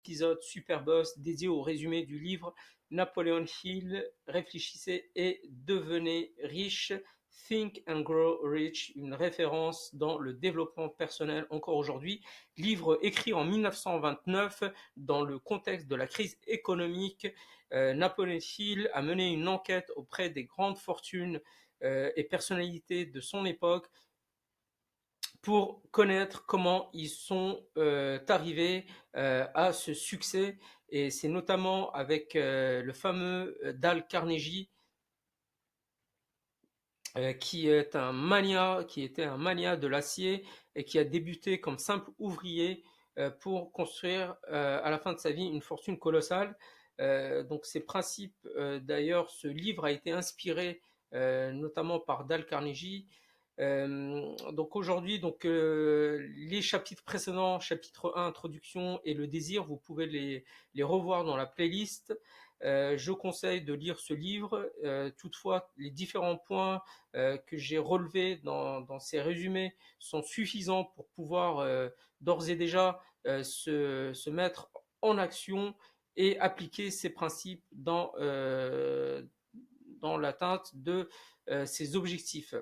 épisode Super Boss dédié au résumé du livre Napoleon Hill, Réfléchissez et devenez riche, Think and Grow Rich, une référence dans le développement personnel encore aujourd'hui. Livre écrit en 1929 dans le contexte de la crise économique. Napoleon Hill a mené une enquête auprès des grandes fortunes et personnalités de son époque pour connaître comment ils sont arrivés à ce succès. Et c'est notamment avec le fameux Dale Carnegie, qui était un mania de l'acier et qui a débuté comme simple ouvrier pour construire à la fin de sa vie une fortune colossale. Donc ces principes, d'ailleurs, ce livre a été inspiré notamment par Dale Carnegie. Donc aujourd'hui, les chapitres précédents, chapitre 1, introduction et le désir, vous pouvez les revoir dans la playlist. Je conseille de lire ce livre. Toutefois, les différents points que j'ai relevés dans ces résumés sont suffisants pour pouvoir d'ores et déjà se mettre en action et appliquer ces principes dans l'atteinte de ces objectifs.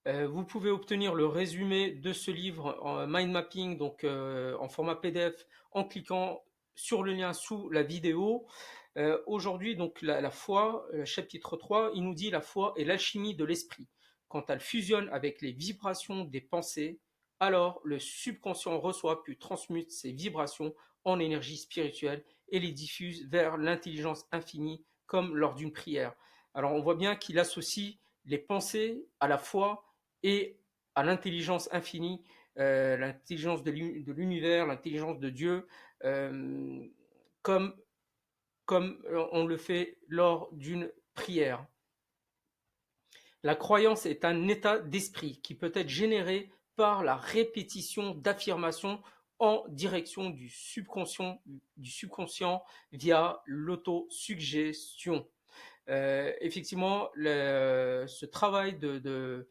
Vous pouvez obtenir le résumé de ce livre en mind mapping, donc en format PDF, en cliquant sur le lien sous la vidéo. Aujourd'hui, donc la foi, chapitre 3, il nous dit la foi est l'alchimie de l'esprit. Quand elle fusionne avec les vibrations des pensées, alors le subconscient reçoit puis transmute ces vibrations en énergie spirituelle et les diffuse vers l'intelligence infinie comme lors d'une prière. Alors on voit bien qu'il associe les pensées à la foi et à l'intelligence infinie, l'intelligence de l'univers, l'intelligence de Dieu, euh, comme, comme on le fait lors d'une prière. La croyance est un état d'esprit qui peut être généré par la répétition d'affirmations en direction du subconscient via l'autosuggestion. Effectivement, ce travail de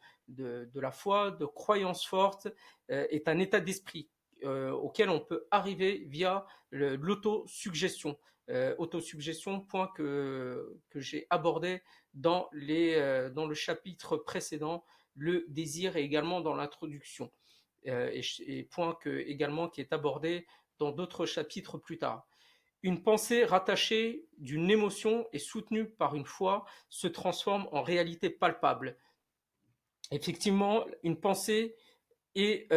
la foi, de croyance forte, est un état d'esprit auquel on peut arriver via l'autosuggestion. Autosuggestion, point que j'ai abordé dans le chapitre précédent, le désir, et également dans l'introduction. Et point également qui est abordé dans d'autres chapitres plus tard. Une pensée rattachée d'une émotion et soutenue par une foi se transforme en réalité palpable. Effectivement, une pensée et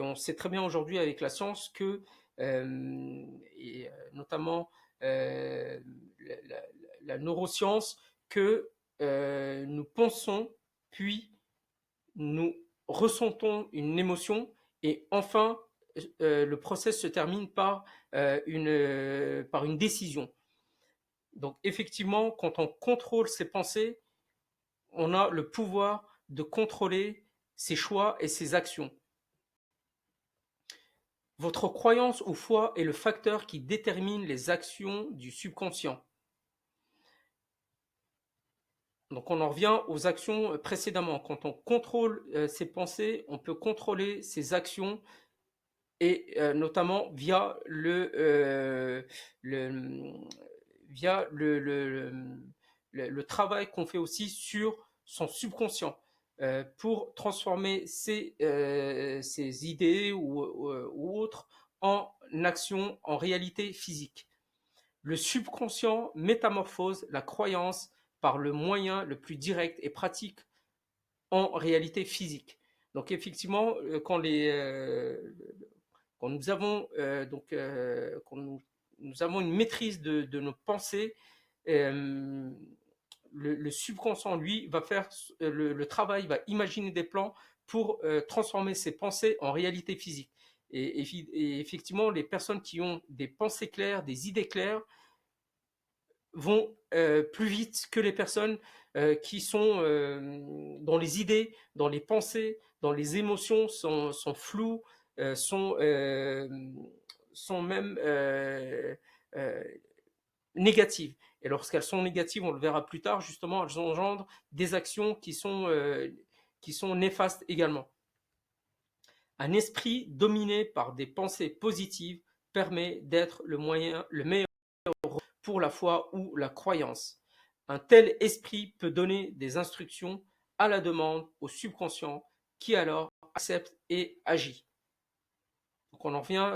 on sait très bien aujourd'hui avec la science que, et notamment euh, la, la, la, neuroscience, que nous pensons, puis nous ressentons une émotion, et enfin, le process se termine par une décision. Donc effectivement, quand on contrôle ses pensées, on a le pouvoir de contrôler ses choix et ses actions. Votre croyance ou foi est le facteur qui détermine les actions du subconscient. Donc on en revient aux actions précédemment. Quand on contrôle ses pensées, on peut contrôler ses actions, et notamment le, via le travail qu'on fait aussi sur son subconscient pour transformer ses idées ou autres en action, en réalité physique. Le subconscient métamorphose la croyance par le moyen le plus direct et pratique en réalité physique. Donc effectivement, quand nous avons nous avons une maîtrise de nos pensées, euh, le subconscient, lui, va faire le travail, va imaginer des plans pour transformer ses pensées en réalité physique. Et effectivement, les personnes qui ont des pensées claires, des idées claires, vont plus vite que les personnes qui sont dans les idées, dans les pensées, dans les émotions, sont floues, euh, sont, euh, sont même euh, négatives. Et lorsqu'elles sont négatives, on le verra plus tard, justement, elles engendrent des actions qui sont néfastes également. Un esprit dominé par des pensées positives permet d'être le meilleur pour la foi ou la croyance. Un tel esprit peut donner des instructions à la demande au subconscient qui alors accepte et agit. Donc on en revient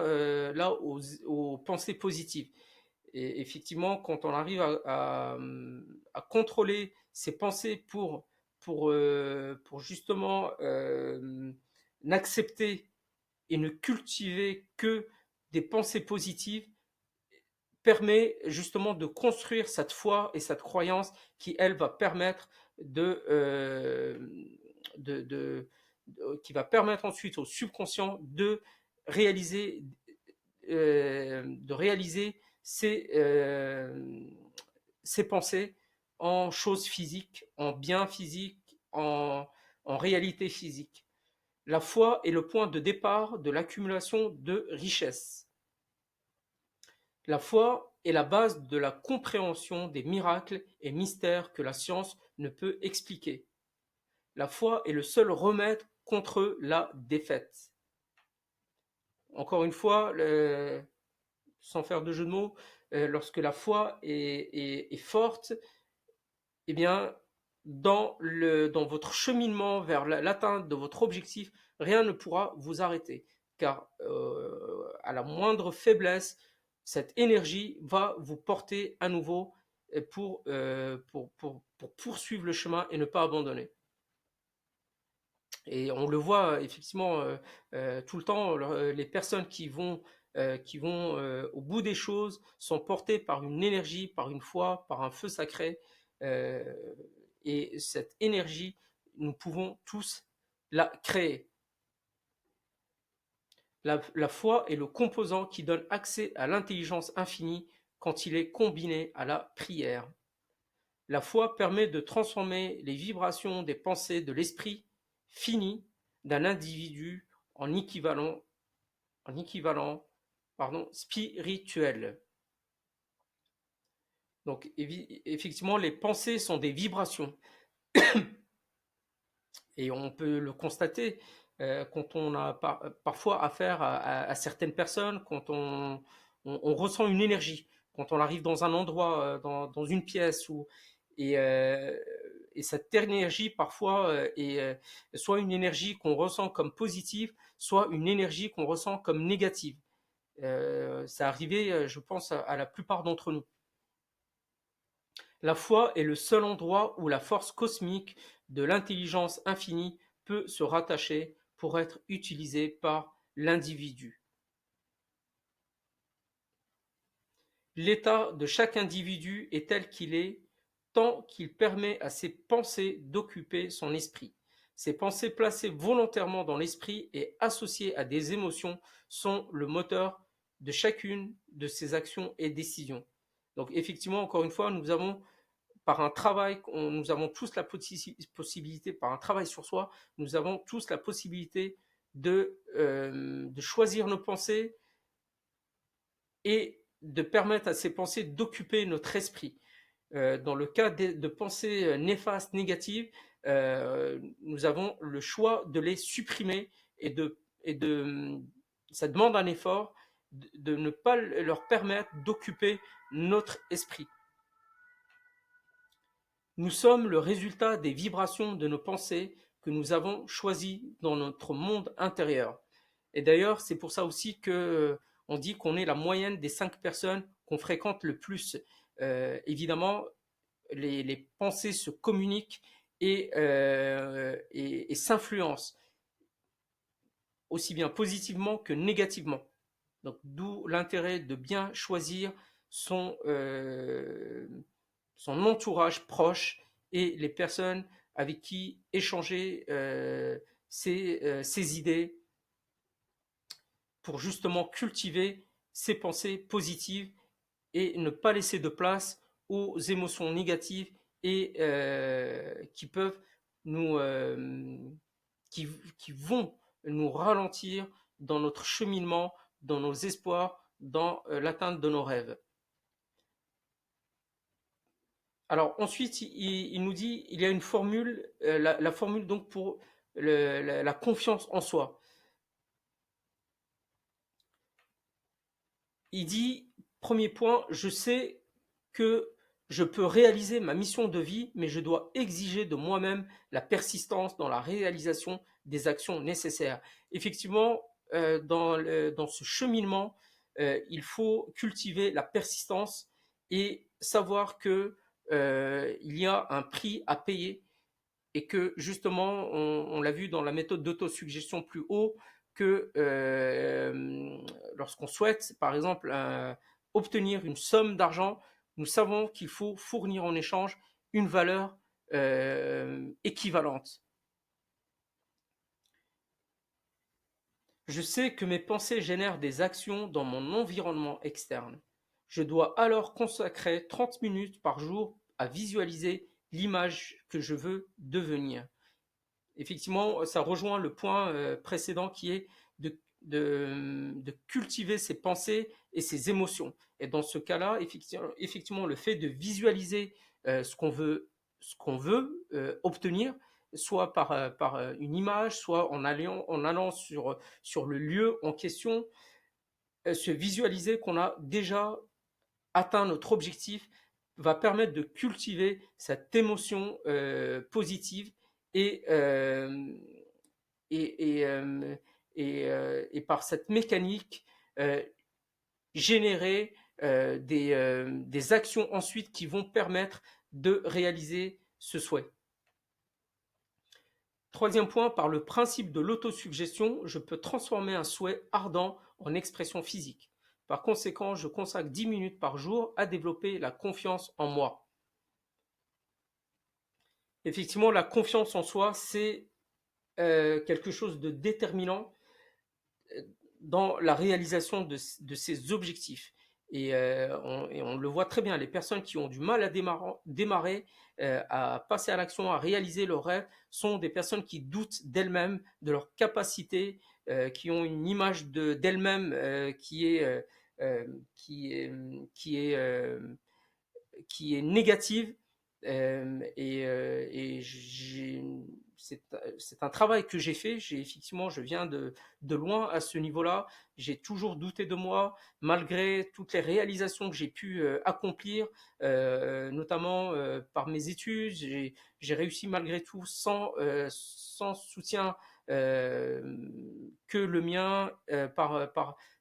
là aux pensées positives. Et effectivement, quand on arrive à contrôler ses pensées pour justement n'accepter et ne cultiver que des pensées positives, permet justement de construire cette foi et cette croyance qui, elle, va permettre qui va permettre ensuite au subconscient de réaliser ses pensées en choses physiques, en biens physiques, en réalité physique. La foi est le point de départ de l'accumulation de richesses. La foi est la base de la compréhension des miracles et mystères que la science ne peut expliquer. La foi est le seul remède contre la défaite. Encore une fois, sans faire de jeu de mots, lorsque la foi est forte, eh bien, dans votre cheminement vers l'atteinte de votre objectif, rien ne pourra vous arrêter. Car à la moindre faiblesse, cette énergie va vous porter à nouveau pour poursuivre le chemin et ne pas abandonner. Et on le voit effectivement tout le temps, les personnes qui vont au bout des choses sont portées par une énergie, par une foi, par un feu sacré. euh, et cette énergie, nous pouvons tous la créer. La foi est le composant qui donne accès à l'intelligence infinie quand il est combiné à la prière. La foi permet de transformer les vibrations des pensées de l'esprit fini d'un individu en équivalent spirituel. Donc effectivement, les pensées sont des vibrations. Et on peut le constater quand on a parfois affaire à certaines personnes, quand on ressent une énergie, quand on arrive dans un endroit, dans une pièce, et, euh, et cette énergie parfois est soit une énergie qu'on ressent comme positive, soit une énergie qu'on ressent comme négative. Ça arrivait, je pense, à la plupart d'entre nous. La foi est le seul endroit où la force cosmique de l'intelligence infinie peut se rattacher pour être utilisée par l'individu. L'état de chaque individu est tel qu'il est, tant qu'il permet à ses pensées d'occuper son esprit. Ces pensées placées volontairement dans l'esprit et associées à des émotions sont le moteur de chacune de ses actions et décisions. Donc effectivement, encore une fois, nous avons par un travail, nous avons tous la possibilité, par un travail sur soi, nous avons tous la possibilité de choisir nos pensées et de permettre à ces pensées d'occuper notre esprit. Dans le cas de pensées néfastes, négatives, nous avons le choix de les supprimer ça demande un effort de ne pas leur permettre d'occuper notre esprit. Nous sommes le résultat des vibrations de nos pensées que nous avons choisies dans notre monde intérieur. Et d'ailleurs, c'est pour ça aussi que on dit qu'on est la moyenne des 5 personnes qu'on fréquente le plus. Évidemment, les pensées se communiquent et s'influencent aussi bien positivement que négativement. Donc, d'où l'intérêt de bien choisir son entourage proche et les personnes avec qui échanger ses idées pour justement cultiver ses pensées positives et ne pas laisser de place aux émotions négatives et qui peuvent nous qui, qui vont nous ralentir dans notre cheminement, dans nos espoirs, dans l'atteinte de nos rêves. Alors ensuite, il nous dit, il y a une formule, la formule donc pour la confiance en soi. Il dit, premier point, je sais que je peux réaliser ma mission de vie, mais je dois exiger de moi-même la persistance dans la réalisation des actions nécessaires. Effectivement, dans ce cheminement, il faut cultiver la persistance et savoir que il y a un prix à payer et que justement, on l'a vu dans la méthode d'autosuggestion plus haut, que lorsqu'on souhaite, par exemple, obtenir une somme d'argent, nous savons qu'il faut fournir en échange une valeur équivalente. Je sais que mes pensées génèrent des actions dans mon environnement externe. Je dois alors consacrer 30 minutes par jour à visualiser l'image que je veux devenir. Effectivement, ça rejoint le point précédent qui est de cultiver ses pensées et ses émotions. Et dans ce cas-là, effectivement, le fait de visualiser ce qu'on veut obtenir, soit par une image, soit en allant sur le lieu en question, se visualiser qu'on a déjà atteint notre objectif va permettre de cultiver cette émotion positive et, euh, et, et, euh, et par cette mécanique euh, générer des actions ensuite qui vont permettre de réaliser ce souhait. Troisième point, par le principe de l'autosuggestion, je peux transformer un souhait ardent en expression physique. Par conséquent, je consacre 10 minutes par jour à développer la confiance en moi. Effectivement, la confiance en soi, c'est quelque chose de déterminant dans la réalisation de ces objectifs. Et on le voit très bien, les personnes qui ont du mal à démarrer à passer à l'action, à réaliser leurs rêves, sont des personnes qui doutent d'elles-mêmes, de leurs capacités, qui ont une image d'elles-mêmes euh, qui est, qui est, euh, qui est négative. C'est un travail que j'ai fait. Effectivement, je viens de loin à ce niveau-là. J'ai toujours douté de moi, malgré toutes les réalisations que j'ai pu accomplir, notamment par mes études. J'ai réussi malgré tout sans soutien euh, que le mien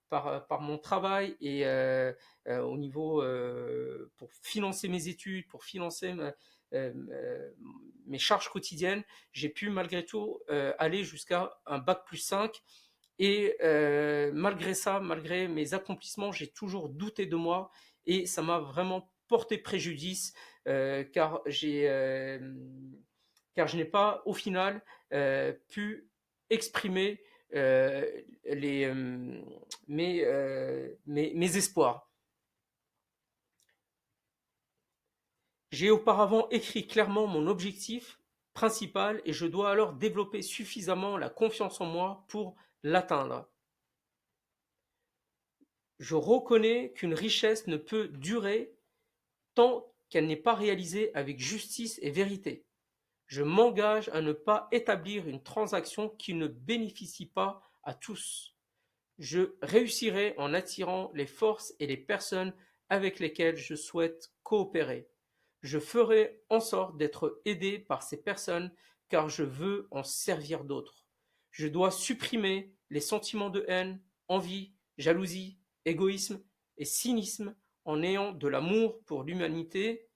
par mon travail et au niveau pour financer mes études, pour financer mes charges quotidiennes, j'ai pu malgré tout aller jusqu'à un bac plus 5. Et malgré ça, malgré mes accomplissements, j'ai toujours douté de moi et ça m'a vraiment porté préjudice car je n'ai pas au final pu exprimer les, mes espoirs. J'ai auparavant écrit clairement mon objectif principal et je dois alors développer suffisamment la confiance en moi pour l'atteindre. Je reconnais qu'une richesse ne peut durer tant qu'elle n'est pas réalisée avec justice et vérité. Je m'engage à ne pas établir une transaction qui ne bénéficie pas à tous. Je réussirai en attirant les forces et les personnes avec lesquelles je souhaite coopérer. Je ferai en sorte d'être aidé par ces personnes car je veux en servir d'autres. Je dois supprimer les sentiments de haine, envie, jalousie, égoïsme et cynisme en ayant de l'amour pour l'humanité.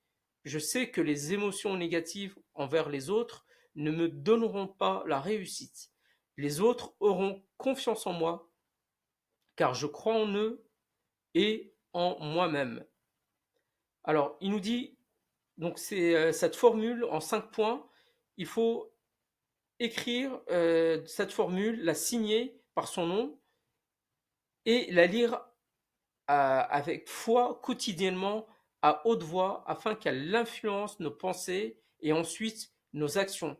Je sais que les émotions négatives envers les autres ne me donneront pas la réussite. Les autres auront confiance en moi car je crois en eux et en moi-même. Alors, il nous dit, donc c'est cette formule en 5 points, il faut écrire cette formule, la signer par son nom et la lire avec foi quotidiennement à haute voix afin qu'elle influence nos pensées et ensuite nos actions.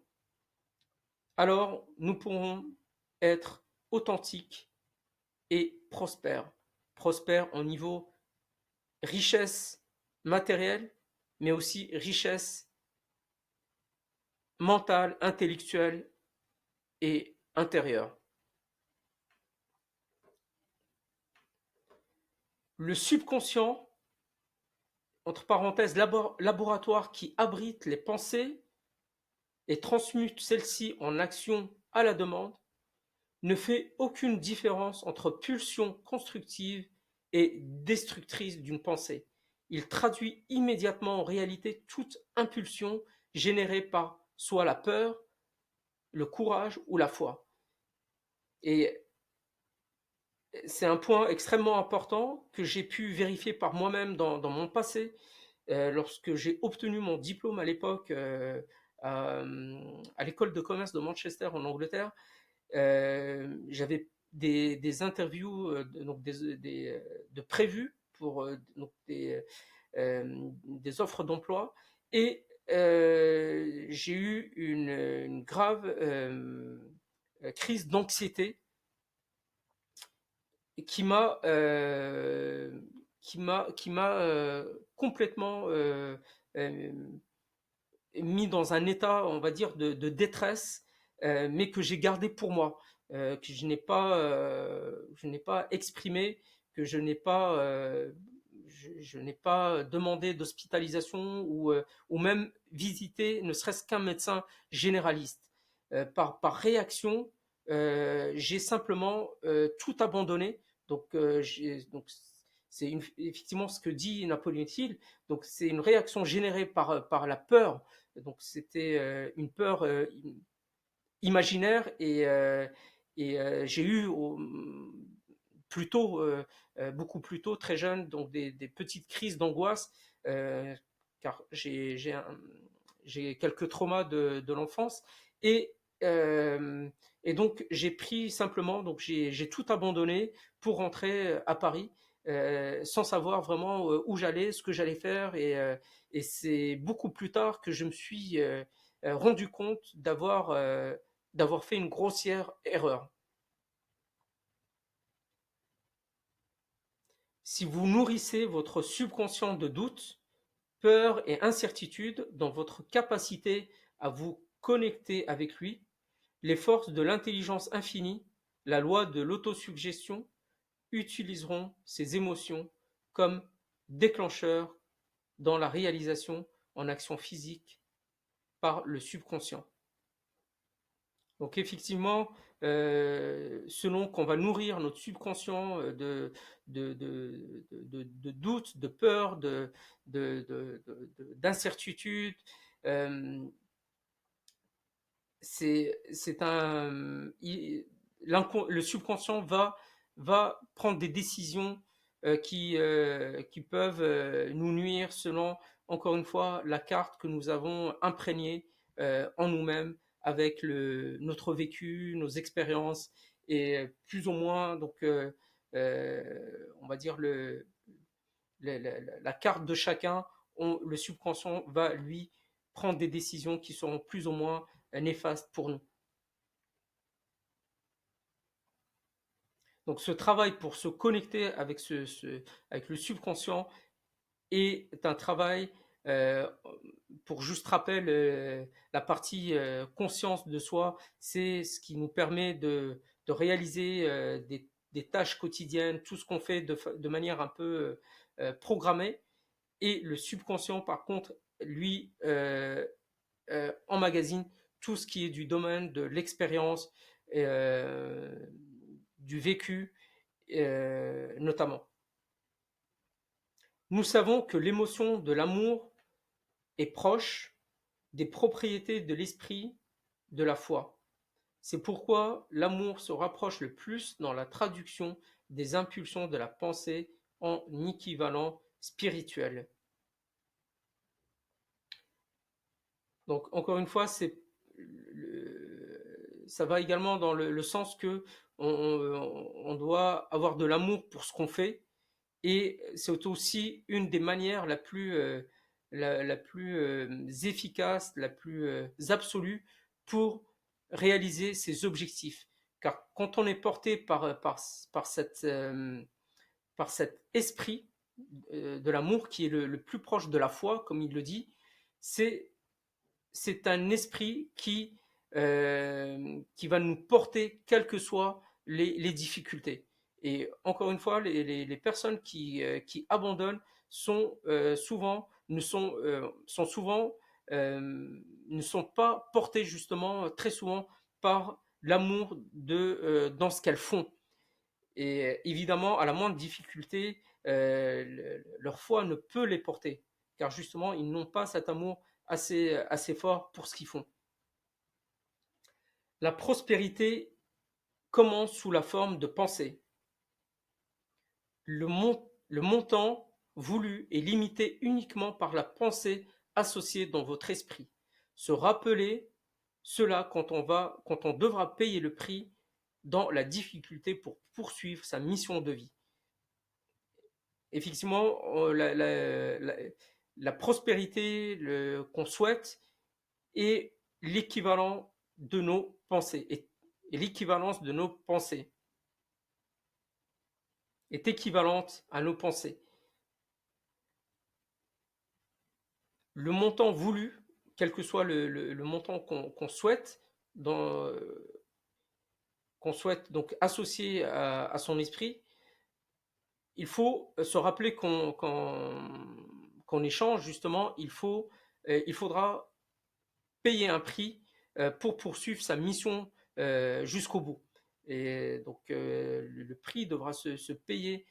Alors, nous pourrons être authentiques et prospères. Prospères au niveau richesse matérielle, mais aussi richesse mentale, intellectuelle et intérieure. Le subconscient, entre parenthèses, laboratoire qui abrite les pensées et transmute celles-ci en action à la demande, ne fait aucune différence entre pulsion constructive et destructrice d'une pensée. Il traduit immédiatement en réalité toute impulsion générée par soit la peur, le courage ou la foi. Et c'est un point extrêmement important que j'ai pu vérifier par moi-même dans mon passé, lorsque j'ai obtenu mon diplôme à l'époque à, à l'école de commerce de Manchester en Angleterre. J'avais des interviews donc de prévues pour donc des offres d'emploi et j'ai eu une grave crise d'anxiété qui m'a complètement mis dans un état, on va dire, de détresse, mais que j'ai gardé pour moi, que je n'ai pas exprimé, que je n'ai pas demandé d'hospitalisation ou même visité ne serait-ce qu'un médecin généraliste. Par réaction, j'ai simplement tout abandonné. Donc c'est effectivement ce que dit Napoléon Hill. Donc c'est une réaction générée par la peur. Donc c'était une peur imaginaire et j'ai eu plus tôt, beaucoup plus tôt, très jeune, donc des petites crises d'angoisse, euh, car j'ai quelques traumas de l'enfance et euh, et donc j'ai pris simplement, donc j'ai tout abandonné pour rentrer à Paris. Sans savoir vraiment où j'allais, ce que j'allais faire, et c'est beaucoup plus tard que je me suis rendu compte d'avoir fait une grossière erreur. Si vous nourrissez votre subconscient de doutes, peur et incertitude dans votre capacité à vous connecter avec lui, les forces de l'intelligence infinie, la loi de l'autosuggestion, utiliseront ces émotions comme déclencheurs dans la réalisation en action physique par le subconscient. Donc effectivement, selon qu'on va nourrir notre subconscient de doutes, de peurs, d'incertitudes, euh, c'est le subconscient va prendre des décisions qui peuvent nous nuire selon, encore une fois, la carte que nous avons imprégnée en nous-mêmes avec notre vécu, nos expériences et plus ou moins, donc, on va dire, la carte de chacun, le subconscient va, lui, prendre des décisions qui seront plus ou moins néfastes pour nous. Donc ce travail pour se connecter avec, avec le subconscient est un travail, euh, pour juste rappel, la partie conscience de soi, c'est ce qui nous permet de réaliser des tâches quotidiennes, tout ce qu'on fait de manière un peu programmée. Et le subconscient, par contre, lui, emmagasine tout ce qui est du domaine de l'expérience, euh, du vécu, notamment. Nous savons que l'émotion de l'amour est proche des propriétés de l'esprit de la foi. C'est pourquoi l'amour se rapproche le plus dans la traduction des impulsions de la pensée en équivalent spirituel. Donc encore une fois, ça va également dans le sens que on doit avoir de l'amour pour ce qu'on fait, et c'est aussi une des manières la plus efficace, la plus absolue pour réaliser ses objectifs. Car quand on est porté par cet esprit de l'amour qui est le plus proche de la foi, comme il le dit, c'est c'est un esprit qui va nous porter quelles que soient les difficultés. Et encore une fois, les personnes qui abandonnent sont souvent, sont souvent, ne sont pas portées justement très souvent par l'amour dans ce qu'elles font. Et évidemment, à la moindre difficulté, leur foi ne peut les porter, car justement, ils n'ont pas cet amour assez fort pour ce qu'ils font. La prospérité commence sous la forme de pensée. Le montant voulu est limité uniquement par la pensée associée dans votre esprit. Se rappeler cela quand on devra payer le prix dans la difficulté pour poursuivre sa mission de vie. Effectivement, la prospérité qu'on souhaite est l'équivalent de nos pensées, et l'équivalence de nos pensées est équivalente à nos pensées. Le montant voulu, quel que soit le montant qu'on souhaite, qu'on souhaite donc associer à son esprit, il faut se rappeler qu'en échange, justement, il faudra payer un prix pour poursuivre sa mission jusqu'au bout. Et donc, le prix devra se payer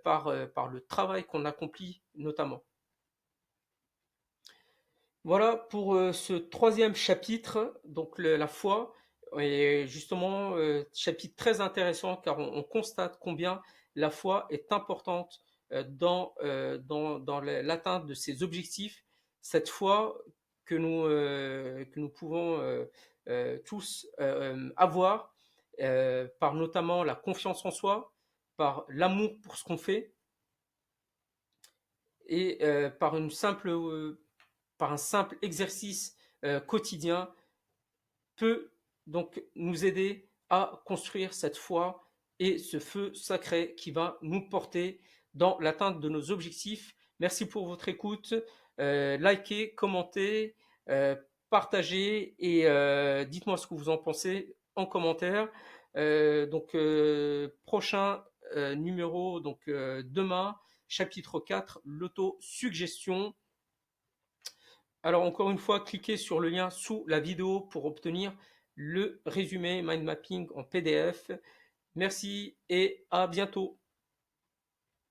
par le travail qu'on accomplit notamment. Voilà pour ce troisième chapitre, donc la foi, et justement chapitre très intéressant car on constate combien la foi est importante dans l'atteinte de ces objectifs. Cette foi que nous pouvons tous avoir par notamment la confiance en soi, par l'amour pour ce qu'on fait et par un simple exercice quotidien peut donc nous aider à construire cette foi et ce feu sacré qui va nous porter dans l'atteinte de nos objectifs. Merci pour votre écoute. Likez, commentez, partagez et dites-moi ce que vous en pensez en commentaire. Prochain numéro donc demain, chapitre 4, l'autosuggestion. Alors encore une fois, cliquez sur le lien sous la vidéo pour obtenir le résumé mind mapping en PDF. Merci et à bientôt.